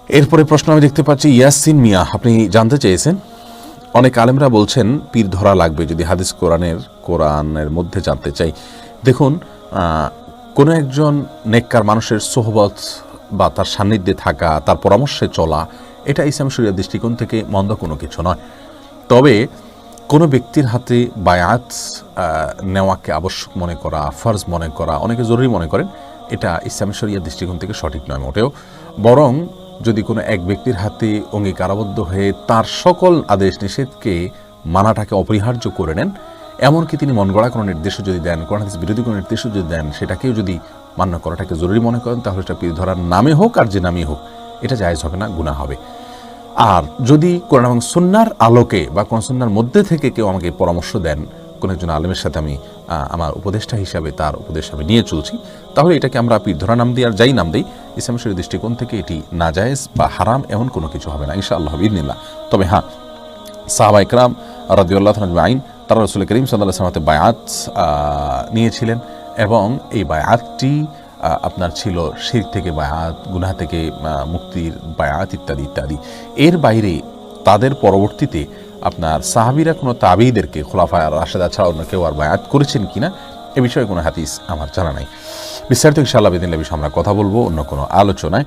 এরপরে প্রশ্ন আমি দেখতে পাচ্ছি ইয়াসিন মিয়া, আপনি জানতে চেয়েছেন অনেক আলেমরা বলছেন পীর ধরা লাগবে যদি হাদিস কোরআনের মধ্যে জানতে চাই। দেখুন, কোনো একজন নেককার মানুষের সোহবত বা তার সান্নিধ্যে থাকা, তার পরামর্শে চলা, এটা ইসলাম শরীয়তের দৃষ্টিকোণ থেকে মন্দ কোনো কিছু নয়। তবে কোনো ব্যক্তির হাতে বায়াত নেওয়াকে আবশ্যক মনে করা, ফরজ মনে করা, অনেকে জরুরি মনে করেন, এটা ইসলাম শরীয়তের দৃষ্টিকোণ থেকে সঠিক নয় মোটেও। বরং যদি কোনো এক ব্যক্তির হাতে অঙ্গীকারাবদ্ধ হয়ে তার সকল আদেশ নিষেধকে মানাটাকে অপরিহার্য করে নেন, এমনকি তিনি মন গড়া কোনো নির্দেশও যদি দেন, কোরআন হাদিস বিরোধী কোনো নির্দেশও যদি দেন, সেটাকেও যদি মান্য করাটাকে জরুরি মনে করেন, তাহলে এটা পীর ধরার নামে হোক আর যে নামে হোক, এটা জায়েজ হবে না, গুনাহ হবে। আর যদি কোরআন এবং সুন্নাহর আলোকে বা কোরআন সুন্নাহর মধ্যে থেকে কেউ আমাকে পরামর্শ দেন, কোনো একজন আলেমের সাথে আমি আমার উপদেষ্টা হিসাবে তার উপদেশ আমি নিয়ে চলছি, তাহলে এটাকে আমরা পীর ধরা নাম দিই আর যাই নাম দিই, ইসলাম শরীয়তের দৃষ্টিকোণ থেকে এটি নাজায়েজ বা হারাম এমন কোনো কিছু হবে না ইনশাআল্লাহ বিইذনিল্লাহ। তবে হ্যাঁ, সাহাবা ইকরাম রাদিয়াল্লাহু আজমাইন তারা রাসূল করিম সাল্লাল্লাহু আলাইহি ওয়াসাল্লামের বায়াত নিয়েছিলেন, এবং এই বায়াতটি আপনার ছিল শিরক থেকে বায়াত, গুনাহ থেকে মুক্তির বায়াত, ইত্যাদি ইত্যাদি। এর বাইরে তাদের পরবর্তীতে আপনার সাহাবীরা কোনো তাবিঈদেরকে খুলাফায়ে রাশেদা ছাড়া অন্য কেউ আর বায়াত করেছেন কিনা, এ বিষয়ে কোনো হাদিস আমার জানা নাই। বিস্তারিত ইনশাআল্লাহ বিদিনিল্লাহ বিষয়ে আমরা কথা বলবো অন্য কোনো আলোচনায়।